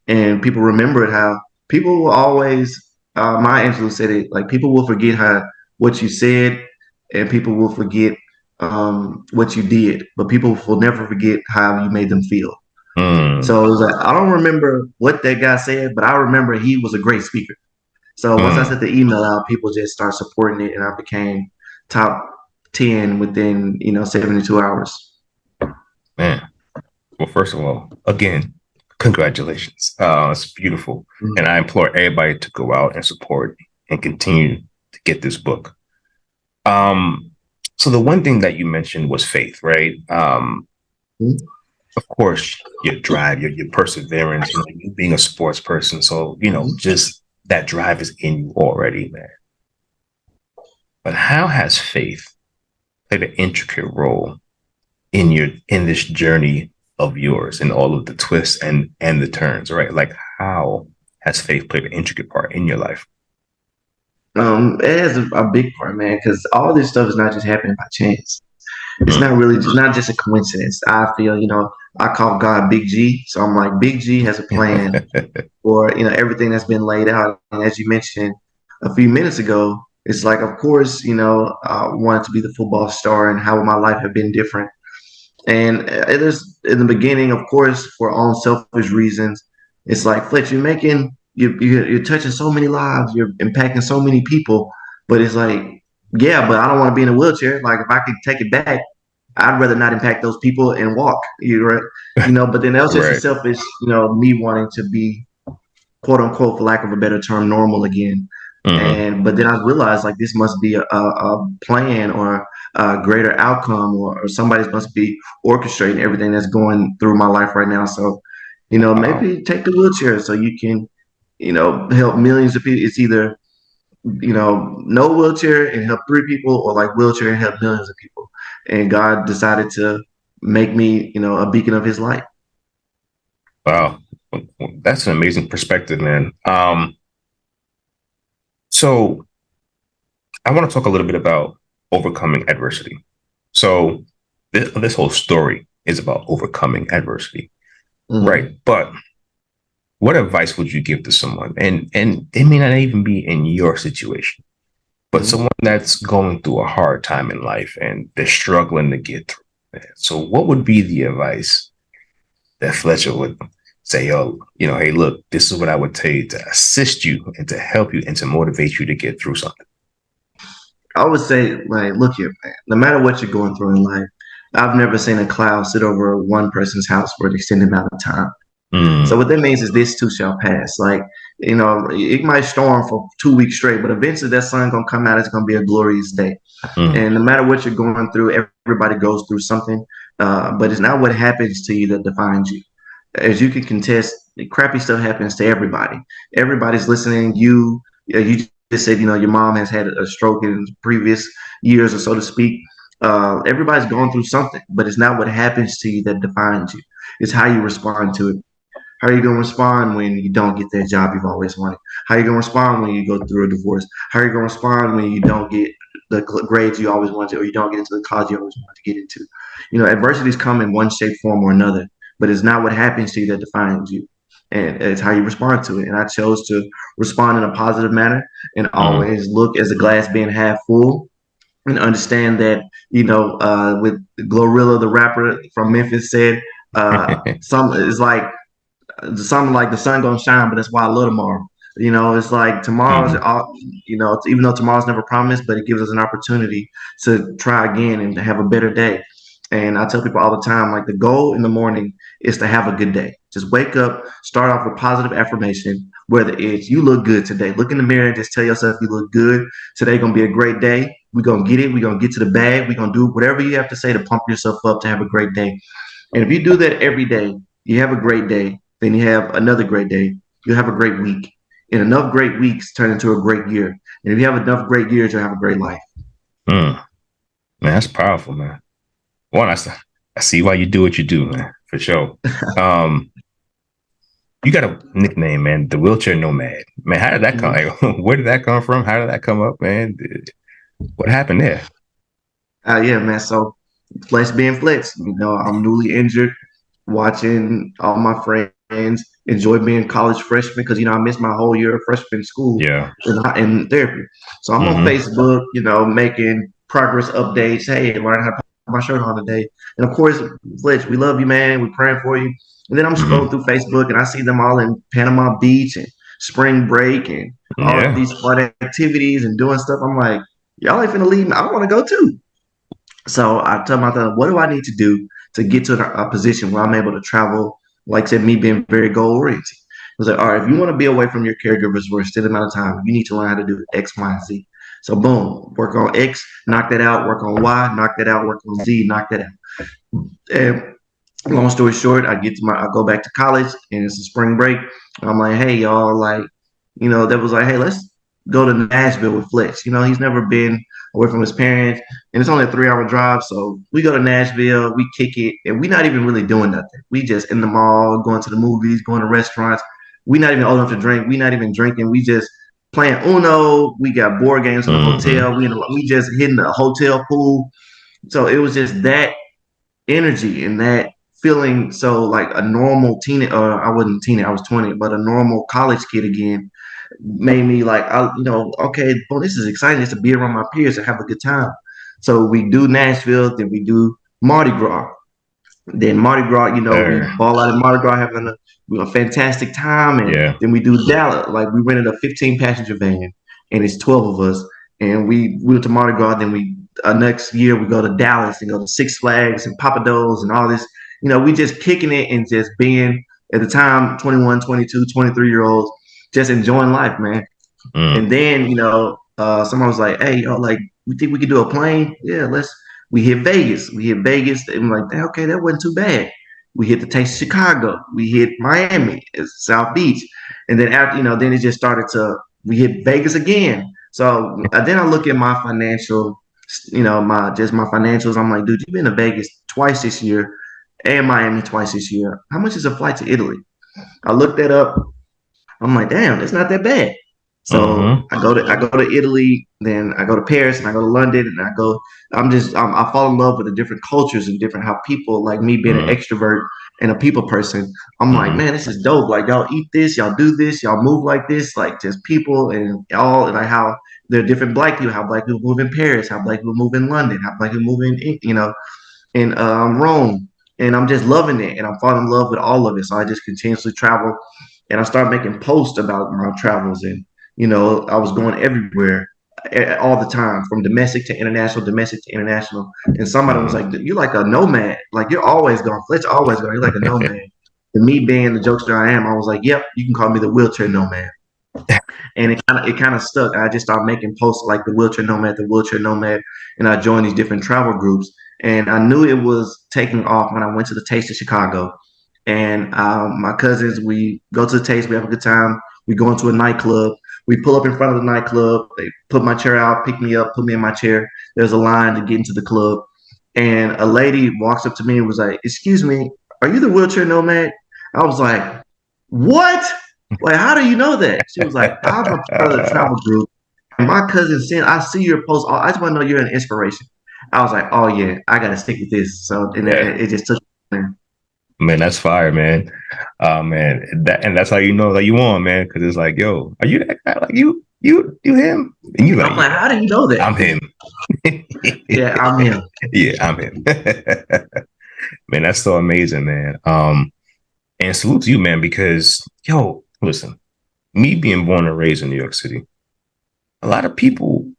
And people remembered how people will always. Maya Angelou said it like people will forget how what you said, and people will forget what you did, but people will never forget how you made them feel. mm, So it was like I don't remember what that guy said, but I remember he was a great speaker. So once I mm. sent the email out, people just started supporting it, and I became top 10 within 72 hours. Man. Well, first of all, again, congratulations. It's beautiful. And I implore everybody to go out and support and continue to get this book. Um, so the one thing that you mentioned was faith, right? Mm-hmm. Of course, your drive, your perseverance, you being a sports person. So, just that drive is in you already, man. But how has faith played an intricate role in this journey of yours and all of the twists and the turns, right? Like how has faith played an intricate part in your life? It has a big part, man, because all this stuff is not just happening by chance. It's Mm. not really not just a coincidence. I feel, I call God Big G. So I'm like, Big G has a plan for, everything that's been laid out. And as you mentioned a few minutes ago, it's like, of course, I wanted to be the football star and how would my life have been different. And it is in the beginning, of course, for own selfish reasons. It's like, Fletch, you're touching so many lives, you're impacting so many people. But it's like, yeah, but I don't want to be in a wheelchair. Like if I could take it back, I'd rather not impact those people and walk. You right, But then that was just a Right. selfish, me wanting to be quote unquote, for lack of a better term, normal again. Mm-hmm. But then I realized like this must be a plan or a greater outcome, or somebody must be orchestrating everything that's going through my life right now. So, Wow. maybe take the wheelchair so you can, help millions of people. It's either no wheelchair and help 3 people, or like wheelchair and help millions of people. And God decided to make me, a beacon of His light. Wow. That's an amazing perspective, man. So I want to talk a little bit about overcoming adversity. So this whole story is about overcoming adversity, Mm-hmm. right? But what advice would you give to someone? And it may not even be in your situation, but Mm-hmm. someone that's going through a hard time in life and they're struggling to get through it. So what would be the advice that Fletcher would say, oh, hey, look, this is what I would tell you to assist you and to help you and to motivate you to get through something. I would say, like, look here, man. No matter what you're going through in life, I've never seen a cloud sit over one person's house for an extended amount of time. So Mm, what that means is this too shall pass. Like, it might storm for 2 weeks straight, but eventually that sun gonna come out. It's gonna be a glorious day. mm, And no matter what you're going through, everybody goes through something. But it's not what happens to you that defines you. As you can contest, crappy stuff happens to everybody. Everybody's listening. You just said, your mom has had a stroke in previous years, or so to speak. Everybody's going through something, but it's not what happens to you that defines you. It's how you respond to it. How are you going to respond when you don't get that job you've always wanted? How are you going to respond when you go through a divorce? How are you going to respond when you don't get the grades you always wanted, or you don't get into the college you always wanted to get into? Adversities come in one shape, form, or another, but it's not what happens to you that defines you. And it's how you respond to it. And I chose to respond in a positive manner and Mm. always look as the glass being half full and understand that, with Glorilla, the rapper from Memphis, said, some it's like something like the sun gonna shine, but that's why I love tomorrow. It's like tomorrow's, Mhm. even though tomorrow's never promised, but it gives us an opportunity to try again and to have a better day. And I tell people all the time, like the goal in the morning is to have a good day. Just wake up, start off with positive affirmation, whether it's you look good today. Look in the mirror and just tell yourself you look good. Today gonna be a great day. We're gonna get it. We're gonna get to the bag. We're gonna do whatever you have to say to pump yourself up to have a great day. And if you do that every day, you have a great day, then you have another great day, you'll have a great week. And enough great weeks turn into a great year. And if you have enough great years, you'll have a great life. Mm. Man, that's powerful, man. One, I see why you do what you do, man, for sure. Um, you got a nickname, man, the Wheelchair Nomad. Man, how did that come? Mhm. Like, where did that come from? How did that come up, man? What happened there? Yeah, man. So flex being flex, I'm newly injured, watching all my friends enjoy being college freshmen because I missed my whole year of freshman school Yeah. in therapy. So I'm on Mm-hmm. Facebook, making progress updates. Hey, learn how to put my shirt on today. And of course, Fletch, we love you, man. We're praying for you. And then I'm scrolling Mm-hmm. through Facebook and I see them all in Panama Beach and spring break and all Yeah. these fun activities and doing stuff. I'm like, y'all ain't finna leave me. I want to go too. So I tell myself, what do I need to do to get to a position where I'm able to travel? Like I said, me being very goal oriented. I was like, all right, if you want to be away from your caregivers for a extended amount of time, you need to learn how to do X, Y, and Z. So boom, work on X, knock that out, work on Y, knock that out, work on Z, knock that out. And long story short, I go back to college and it's a spring break. I'm like, hey y'all, like, that was like, hey, let's go to Nashville with Fletch. He's never been away from his parents, and it's only a 3 hour drive. So we go to Nashville, we kick it, and we're not even really doing nothing. We just in the mall, going to the movies, going to restaurants. We're not even old enough to drink. We're not even drinking. We just playing Uno. We got board games in the Mm-hmm. hotel. We just hitting the hotel pool. So it was just that energy and that feeling so like a normal teen or I wasn't teen, I was 20, but a normal college kid again made me like okay, well, this is exciting just to be around my peers and have a good time. So we do Nashville, then we do Mardi Gras. Then Mardi Gras, we There. ball out in Mardi Gras having a fantastic time. And Yeah. then we do Dallas. Like we rented a 15 passenger van and it's 12 of us. And we went to Mardi Gras. Then we next year we go to Dallas and go to Six Flags and Papados and all this. We just kicking it and just being at the time 21, 22, 23-year olds just enjoying life, man. Mm. And then, someone was like, hey, like, we think we could do a plane? Yeah, let's. We hit Vegas. We hit Vegas. And I'm like, okay, that wasn't too bad. We hit the taste of Chicago. We hit Miami, South Beach. And then after, then it just started to, we hit Vegas again. So then I look at my financial, my financials. I'm like, dude, you've been to Vegas twice this year and Miami twice this year. How much is a flight to Italy? I looked that up. I'm like, damn, it's not that bad. So Mm-hmm. I go to Italy, then I go to Paris, and I go to London, and I fall in love with the different cultures and different how people like me being an Mm-hmm. extrovert and a people person. I'm like, Mm-hmm. man, this is dope. Like y'all eat this, y'all do this, y'all move like this, like just people and all and like how there are different black people, how black people move in Paris, how black people move in London, how black people move in Rome, and I'm just loving it, and I'm falling in love with all of it. So I just continuously travel, and I started making posts about my travels, and I was going everywhere all the time, from domestic to international. And somebody was Mm-hmm. like, "You're like a nomad. Like you're always going. Fletcher always going. You're like a nomad." And me being the jokester I am, I was like, "Yep, you can call me the wheelchair nomad." And it kind of stuck. I just started making posts like the wheelchair nomad, and I joined these different travel groups. And I knew it was taking off when I went to the Taste of Chicago. And my cousins, we go to the Taste, we have a good time. We go into a nightclub. We pull up in front of the nightclub. They put my chair out, pick me up, put me in my chair. There's a line to get into the club, and a lady walks up to me and was like, "Excuse me, are you the wheelchair nomad?" I was like, what? Like, how do you know that? She was like, I'm a part of the travel group. And my cousin said, I see your post. I just want to know you're an inspiration. I was like, oh yeah, I gotta stick with this. So and Yeah, it just took me. man, that's fire, man. Man, that's how you know that you on, man, because it's like, yo, are you that guy? Like you him? And you like, I'm like, yeah, how do you know that? I'm him. Yeah, I'm him. Yeah, I'm him. Man, that's so amazing, man. And salute to you, man, because yo, listen, me being born and raised in New York City, a lot of people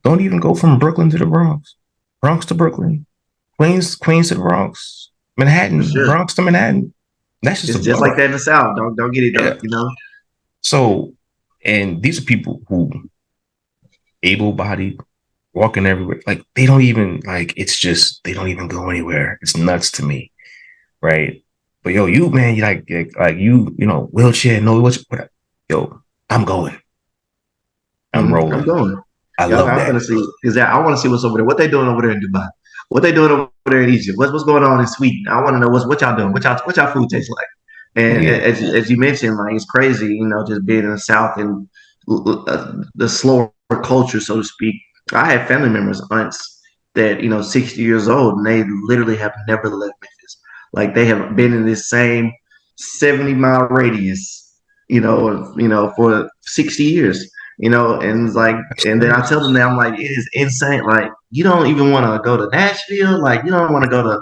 don't even go from Brooklyn to the Bronx, Bronx to Brooklyn, Queens to the Bronx, For Manhattan, sure. Bronx to Manhattan. That's just a It's just like borough. that in the South. Don't get it, Yeah. you know. So, and these are people who able-bodied, walking everywhere. Like they don't even like. It's just they don't even go anywhere. It's nuts to me, right? But yo, you man, you like you know, wheelchair, no wheelchair. Yo, I'm going. I'm I'm rolling. going. I Y'all, love I'm that. gonna see. Is that I want to see what's over there. What they doing over there in Dubai? What they doing over there in Egypt? What's going on in Sweden? I want to know what y'all doing. What y'all food tastes like. And Yeah, as you mentioned, like it's crazy, just being in the South and the slower culture, so to speak. I have family members, aunts that 60 years old, and they literally have never left Memphis. Like they have been in this same 70-mile radius, for 60 years. And it's like, that's and then I crazy. tell them that I'm like, it is insane. Like, you don't even want to go to Nashville. Like, you don't want to go to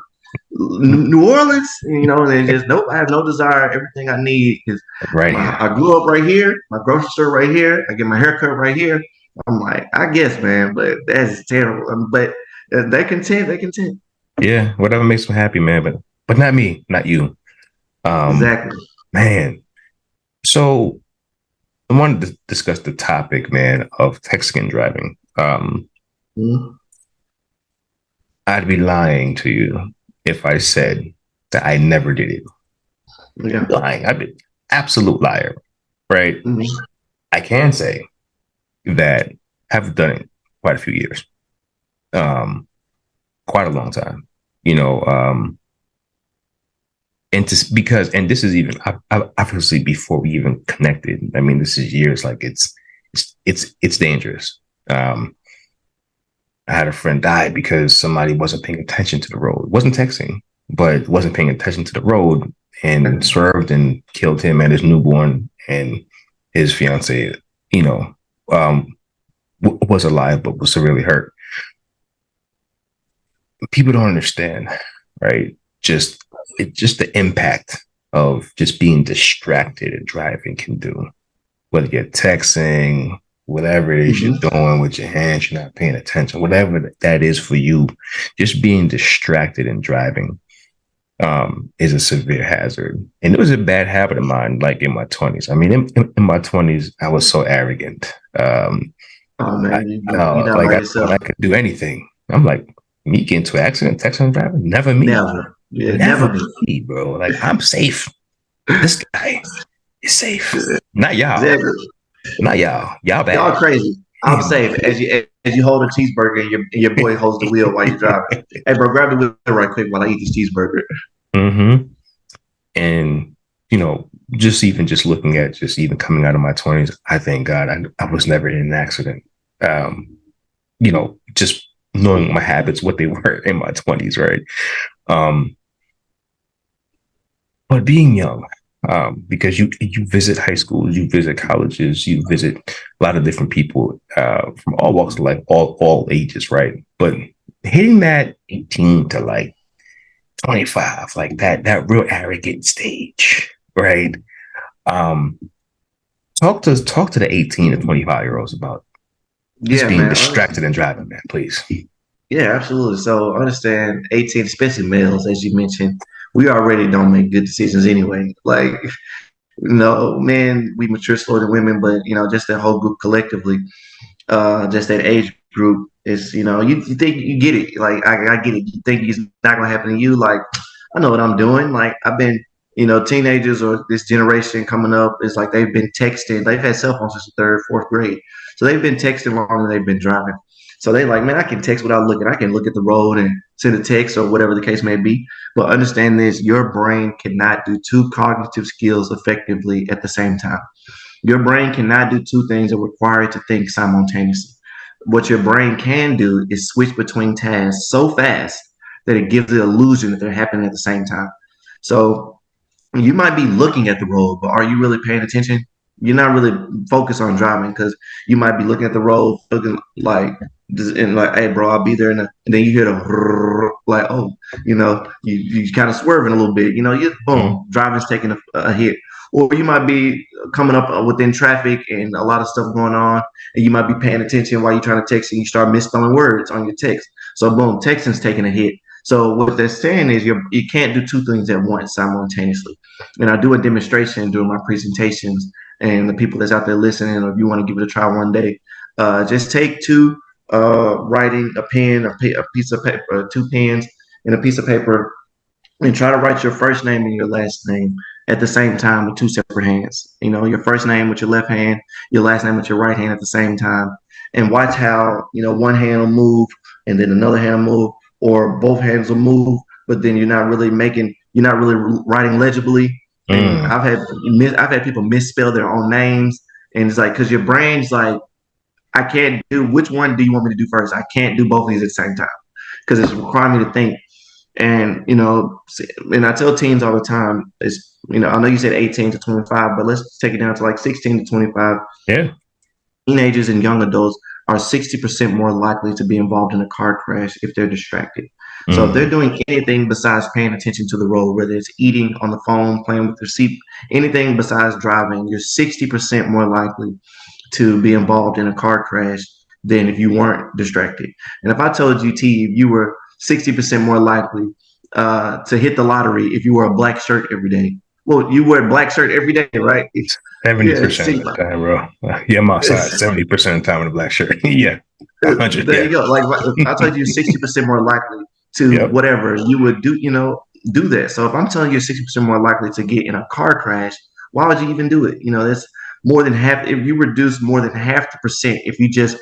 New Orleans. And they just nope. I have no desire. Everything I need is Right here. I grew up right here. My grocery store right here. I get my haircut right here. I'm like, I guess, man, but that's terrible. But they content. They content. Yeah, whatever makes them happy, man. But not me, not you. Um, Exactly. Man. So I wanted to discuss the topic, man, of texting and driving. Mhm. I'd be lying to you if I said that I never did it. Yeah. Lying. I'd be absolute liar, right? Mhm. I can say that I've done it quite a few years, um, quite a long time. You know, and because and this is even obviously before we even connected. I mean, this is years. Like it's dangerous. Um, I had a friend die because somebody wasn't paying attention to the road. Wasn't texting, but wasn't paying attention to the road and swerved and killed him and his newborn and his fiance. You know, um, was alive but was severely hurt. People don't understand, right? Just the impact of just being distracted and driving can do. Whether you're texting, whatever it is you're Mhm. doing with your hands, you're not paying attention, whatever that is for you, just being distracted and driving is a severe hazard. And it was a bad habit of mine, like in my 20s. I mean, in my 20s, I was so arrogant. Oh I, man, you're not by I thought yourself. I could do anything. I'm like, me get into an accident, texting and driving, never me. Never. Yeah, never Never me. me, bro. Like, I'm safe. This guy is safe. Not y'all. Exactly. Not y'all. Y'all Y'all bad. crazy. I'm safe as you hold a cheeseburger and your boy holds the wheel while you're driving. Hey, bro, grab the wheel right quick while I eat this cheeseburger. Mm-hmm. And just looking at just even coming out of my 20s, I thank God I was never in an accident. Just knowing my habits, what they were in my 20s, right? Um, but being young, because you visit high schools, you visit colleges, you visit a lot of different people from all walks of life, all ages, right? But hitting that 18 to like 25, like that real arrogant stage, right? Um, talk to the 18 to 25-year-olds about just Yeah, being man. Honestly, distracted and driving, man, please. yeah, absolutely. So understand 18, especially males, as you mentioned, we already don't make good decisions anyway. Like, men, we mature slower than women, but just that whole group collectively, just that age group is, you think you get it. Like I get it. You think it's not gonna happen to you. Like I know what I'm doing. Like I've been, teenagers or this generation coming up is like they've been texting. They've had cell phones since the third, fourth grade, so they've been texting longer than they've been driving. So they like, man, I can text without looking. I can look at the road and send a text or whatever the case may be. But understand this, your brain cannot do two cognitive skills effectively at the same time. Your brain cannot do two things that require it to think simultaneously. What your brain can do is switch between tasks so fast that it gives the illusion that they're happening at the same time. So you might be looking at the road, but are you really paying attention? You're not really focused on driving because you might be looking at the road, looking like, and like, hey, bro, I'll be there. And then you hear the like, oh, you kind of swerving a little bit. You Mm. boom, driving's taking a hit. Or you might be coming up within traffic and a lot of stuff going on, and you might be paying attention while you're trying to text and you start misspelling words on your text. So boom, texting's taking a hit. So what they're saying is you can't do two things at once simultaneously. And I do a demonstration during my presentations, and the people that's out there listening, or if you want to give it a try one day, just take two writing a pen, a piece of paper, two pens, and a piece of paper, and try to write your first name and your last name at the same time with two separate hands. Your first name with your left hand, your last name with your right hand at the same time, and watch how one hand will move and then another hand will move, or both hands will move, but then you're not really writing legibly. And Mm. I've had people misspell their own names, and it's like because your brain's like, I can't do which one do you want me to do first? I can't do both of these at the same time because it's requiring me to think. And and I tell teens all the time, I know you said 18 to 25, but let's take it down to like 16 to 25. Yeah. Teenagers and young adults are 60% more likely to be involved in a car crash if they're distracted. So if they're Mm. doing anything besides paying attention to the road, whether it's eating on the phone, playing with their seat, anything besides driving, you're 60% more likely to be involved in a car crash than if you weren't distracted. And if I told you, T, you were 60% more likely to hit the lottery if you wore a black shirt every day. Well, you wear a black shirt every day, right? Yeah, 70% of the time, bro. Yeah, I'm outside 70% of the time in a black shirt. Yeah. 100. there Yeah. you go. Like if I told you 60% more likely to Yep. whatever, you would do that. So if I'm telling you 60% more likely to get in a car crash, why would you even do it? That's more than half. If you reduce more than half the percent, if you just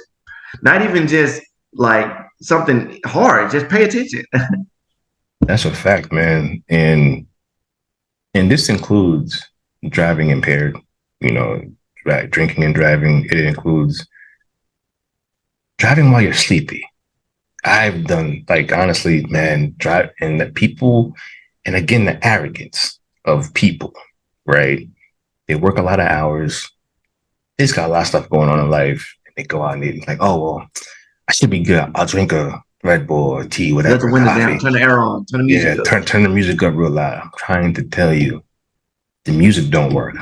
not even just like something hard, just pay attention. That's a fact, man. And this includes driving impaired, you know, drinking and driving. It includes driving while you're sleepy. I've done, like, honestly, man, drive, and the people, and again, the arrogance of people, right? They work a lot of hours. They've got a lot of stuff going on in life. And they go out and they're like, oh, well, I should be good. I'll drink a Red Bull or tea, Let the whatever, windows down, coffee. turn the air on, turn the music Yeah, up. turn the music up real loud. I'm trying to tell you, the music don't work.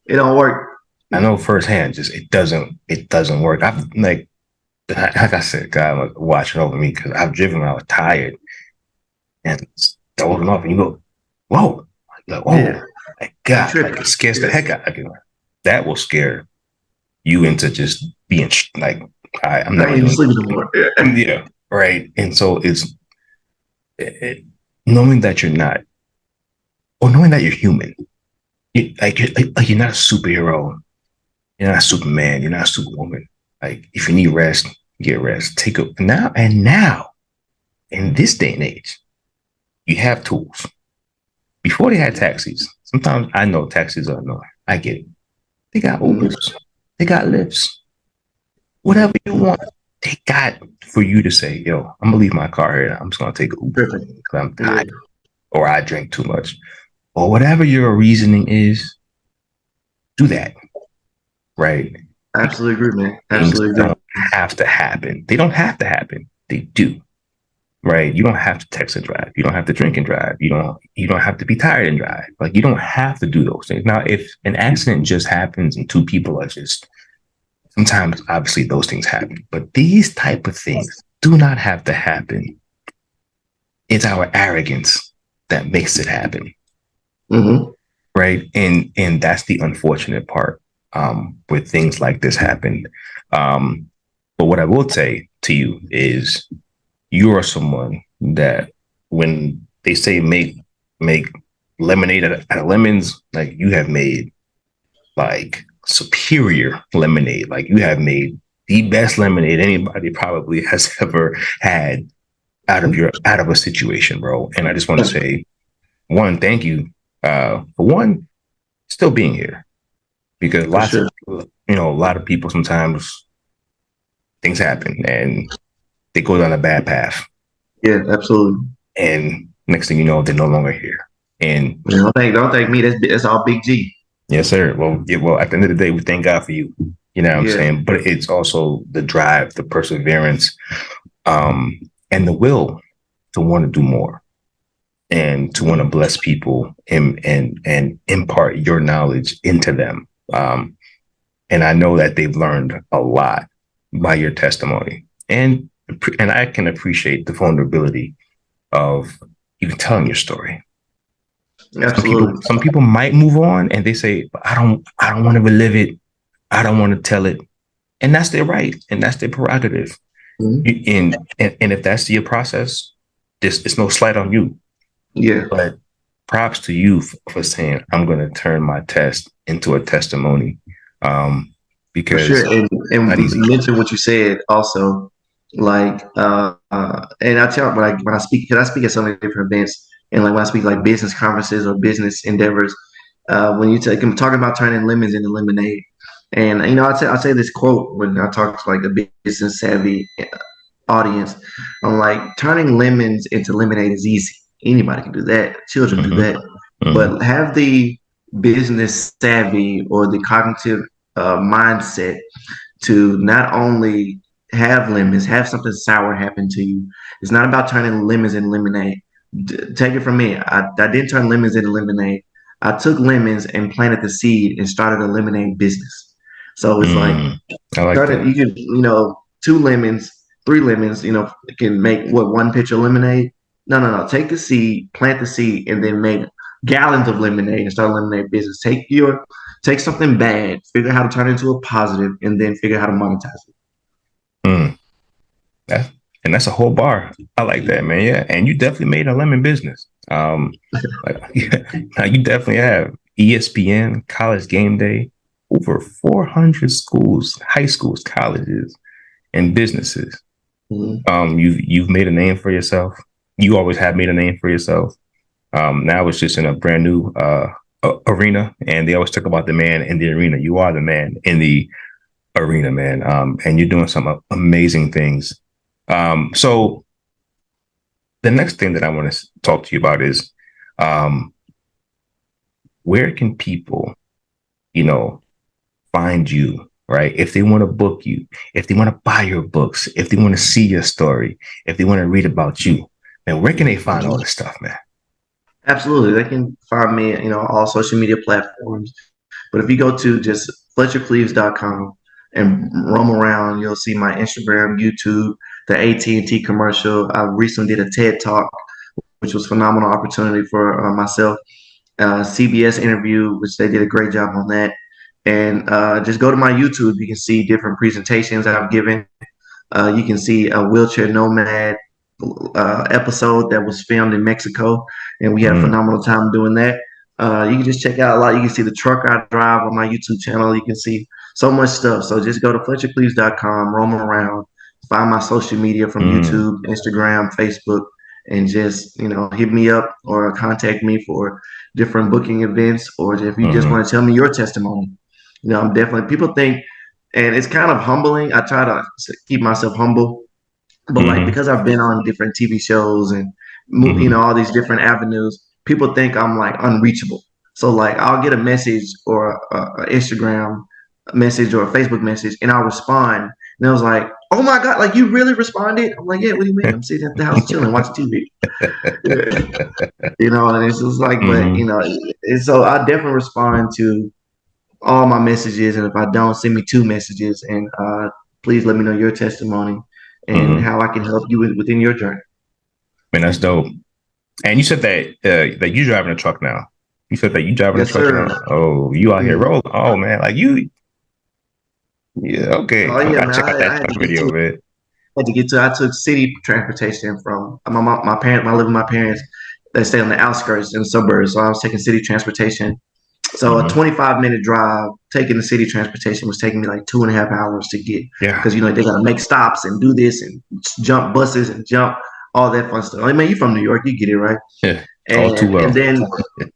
It don't work. I know firsthand, just it doesn't work. I've like I said, God was watching over me because I've driven when I was tired and stolen off, and you go, whoa, like, Yeah, whoa, like God, like tripping. it scares the Yes. heck out of you. That will scare you into just being like, I'm I never ain't even doing sleeping no this more. Yeah. again. Yeah, right. And so it, knowing that you're not, or knowing that you're human. You're not a superhero. You're not a Superman. You're not a Superwoman. Like if you need rest, get rest. Take a now in this day and age, you have tools. Before they had taxis, sometimes I know taxis are annoying. I get it. They got Mhm. Ubers. They got lifts. Whatever you want, they got for you to say, yo, I'm gonna leave my car here. I'm just gonna take an Uber Tripping. because I'm Yeah, tired or I drink too much or whatever your reasoning is. Do that, right? Because absolutely agree, man. things Absolutely agree. don't have to happen. They don't have to happen. They do. Right? You don't have to text and drive. You don't have to drink and drive. You don't have to be tired and drive. Like you don't have to do those things. Now, if an accident just happens and two people are just sometimes obviously those things happen. But these type of things do not have to happen. It's our arrogance that makes it happen. Hmm. Right. And that's the unfortunate part where things like this happen. But what I will say to you is you are someone that when they say make lemonade out of lemons, like you have made like superior lemonade. Like you have made the best lemonade anybody probably has ever had out of a situation, bro. And I just want to say, one, thank you for one still being here because For lots sure. of a lot of people sometimes things happen and they go down a bad path, Yeah, absolutely. and next thing you know, they're no longer here. And Man, don't thank me. That's all Big G. yes, sir. Well, yeah, well, at the end of the day, we thank God for you. You know what I'm Yeah. saying? But it's also the drive, the perseverance, and the will to want to do more and to want to bless people and impart your knowledge into them. And I know that they've learned a lot by your testimony, and I can appreciate the vulnerability of even telling your story. Absolutely. Some people might move on and they say, but I don't want to relive it. I don't want to tell it. And that's their right. And that's their prerogative. Mhm. And if that's your process, this it's no slight on you. Yeah. But props to you for saying, I'm going to turn my test into a testimony. Um, For sure, because and not easy. mention what you said also, like and I tell when I speak, because I speak at so many different events, and like when I speak like business conferences or business endeavors, when you take I'm talking about turning lemons into lemonade, and I say this quote when I talk to like a business savvy audience, I'm like turning lemons into lemonade is easy. Anybody can do that. Children do Mm-hmm. that, Mm-hmm. but have the business savvy or the cognitive mindset to not only have lemons, have something sour happen to you. It's not about turning lemons into lemonade. Take it from me. I didn't turn lemons into lemonade. I took lemons and planted the seed and started a lemonade business. So it's like I like turn it. that. You can, two lemons, three lemons. Can make what, one pitcher of lemonade. No, no, no. Take the seed, plant the seed, and then make gallons of lemonade and start a lemonade business. Take something bad, figure out how to turn it into a positive, and then figure out how to monetize it. Mm. That, and that's a whole bar. I like that, man. Yeah. And you definitely made a lemon business. Like, yeah, you definitely have ESPN, college game day, over 400 schools, high schools, colleges, and businesses. Mm-hmm. You've made a name for yourself. You always have made a name for yourself. Now it's just in a brand new arena, and they always talk about the man in the arena. You are the man in the arena, man, and you're doing some amazing things. So the next thing that I want to talk to you about is um, where can people, you know, find you, right? If they want to book you, if they want to buy your books, if they want to see your story, if they want to read about you, man, where can they find all this stuff, man? Absolutely. They can find me, all social media platforms. But if you go to just FletcherCleaves.com and roam around, you'll see my Instagram, YouTube, the AT&T commercial. I recently did a TED Talk, which was a phenomenal opportunity for myself. CBS interview, which they did a great job on that. And just go to my YouTube. You can see different presentations I've given. You can see a Wheelchair Nomad episode that was filmed in Mexico, and we had a Mm, phenomenal time doing that. You can just check out a lot. You can see the truck I drive on my YouTube channel. You can see so much stuff. So just go to FletcherCleaves.com, roam around, find my social media from mm, YouTube, Instagram, Facebook, and just hit me up or contact me for different booking events, or if you just mm, want to tell me your testimony. I'm definitely, people think, and it's kind of humbling. I try to keep myself humble, but like mm, because I've been on different TV shows and mm, all these different avenues, people think I'm like unreachable. So like I'll get a message or a Instagram message or a Facebook message, and I'll respond. And I was like, "Oh my god, like you really responded?" I'm like, "Yeah, what do you mean? I'm sitting at the house chilling, watching TV." Yeah. And it's just like, but mm, and so I definitely respond to all my messages, and if I don't, send me two messages, and please let me know your testimony and mm. how I can help you within your journey. Man, that's dope. And you said that you driving a truck now. You said that you driving a Yes, truck sir. now. Oh, you out here Mhm. rolling. Oh man, like you. Yeah, okay. Oh I yeah, gotta man. check out I that had truck to get video, to. man. Had to get to. I took city transportation from my parents. I live with my parents. They stay on the outskirts in the suburbs, so I was taking city transportation So a 25-minute drive, taking the city transportation was taking me like 2.5 hours to get, Yeah. because they gotta make stops and do this and jump buses and jump all that fun stuff. I mean, you from New York, you get it, right? Yeah. All too And well. then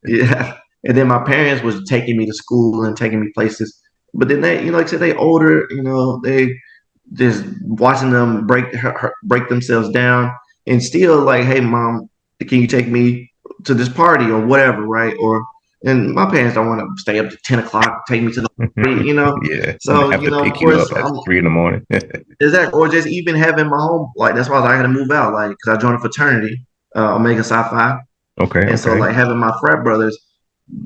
yeah, and then my parents was taking me to school and taking me places. But then they, like I said, they older, they just watching them break themselves down, and still like, hey mom, can you take me to this party or whatever, right? Or and my parents don't want to stay up to 10 o'clock, take me to the party. Yeah. And So have to of pick you course up at I'm 3 in the morning. exactly, or just even having my home, like that's why I had to move out, like because I joined a fraternity, Omega Psi Phi, Okay. and so Okay. like having my frat brothers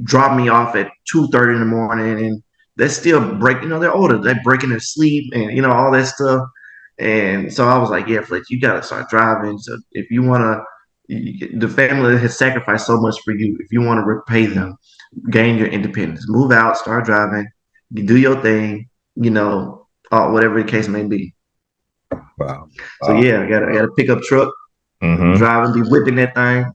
drop me off at 2:30 in the morning, and they still break. They're older. They're breaking their sleep, and all that stuff. And so I was like, yeah, Fletch, you gotta start driving. So if you wanna, the family has sacrificed so much for you. If you want to repay them, gain your independence, move out, start driving, you do your thing. Whatever the case may be. Wow. So Wow. yeah, I got a pickup truck, Hmm. driving, be whipping that thing.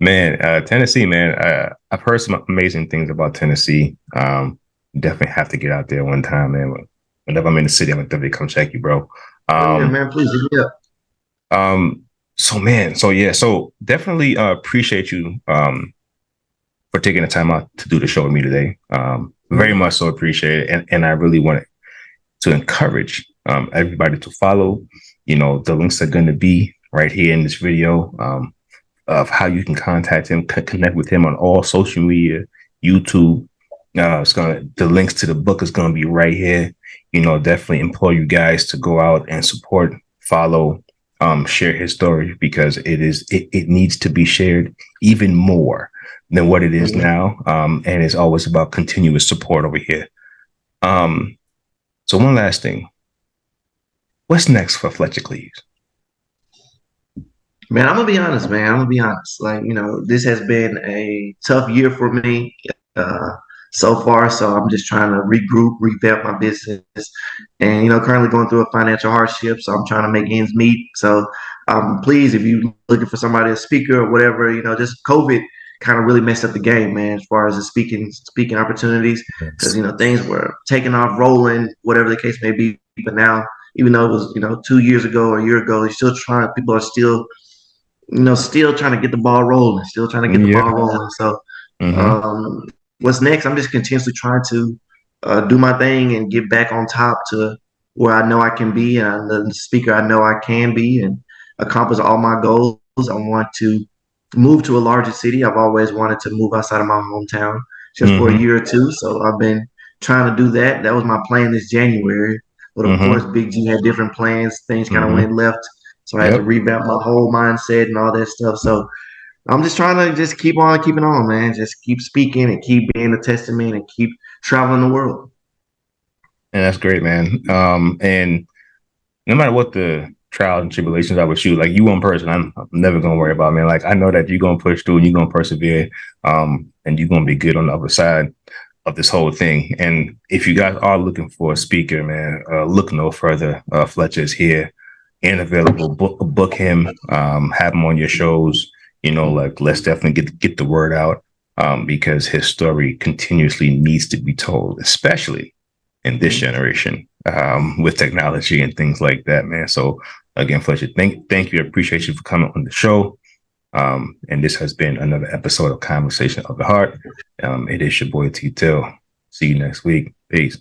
Man, Tennessee, man. I've heard some amazing things about Tennessee. Definitely have to get out there one time, man. Whenever I'm in the city, I'm gonna definitely come check you, bro. Oh yeah, Um, man, please hit me up. so man, so yeah, so definitely appreciate you for taking the time out to do the show with me today. Very Mhm. much so appreciate it, and I really wanted to encourage everybody to follow. The links are going to be right here in this video. Of how you can contact him, connect with him on all social media, YouTube. The links to the book is gonna be right here. Definitely implore you guys to go out and support, follow, share his story, because it needs to be shared even more than what it is Mhm. now. And it's always about continuous support over here. Um, so one last thing, what's next for Fletcher Cleaves? Man, I'm gonna be honest, man. I'm gonna be honest. Like, this has been a tough year for me uh, so far. So I'm just trying to regroup, revamp my business, and currently going through a financial hardship. So I'm trying to make ends meet. So please, if you looking for somebody, a speaker or whatever, just COVID kind of really messed up the game, man, as far as the speaking opportunities, because Yes. things were taking off, rolling, whatever the case may be. But now, even though it was 2 years ago or a year ago, they're still trying. People are still trying to get the ball rolling, still trying to get the Yeah. ball rolling. So, Mm-hmm. um, what's next? I'm just continuously trying to do my thing and get back on top to where I know I can be, and the speaker I know I can be, and accomplish all my goals. I want to move to a larger city. I've always wanted to move outside of my hometown just for a Mm-hmm. year or two. So I've been trying to do that. That was my plan this January. But of course, Mm-hmm. Big G had different plans. Things kind of Mm-hmm. went left. So I had to Yep. revamp my whole mindset and all that stuff. So I'm just trying to just keep on keeping on, man. Just keep speaking and keep being a testament and keep traveling the world. And that's great, man. And no matter what the trials and tribulations are with you, like you one person, I'm never gonna worry about, man. Like I know that you're gonna push through and you're gonna persevere, and you're gonna be good on the other side of this whole thing. And if you guys are looking for a speaker, man, look no further. Fletcher is here and available. Book him, have him on your shows. Like let's definitely get the word out, because his story continuously needs to be told, especially in this Mhm. generation, with technology and things like that, man. So again, Fletcher, thank you. I appreciate you for coming on the show. And this has been another episode of Conversation of the Heart. It is your boy T Till. See you next week. Peace.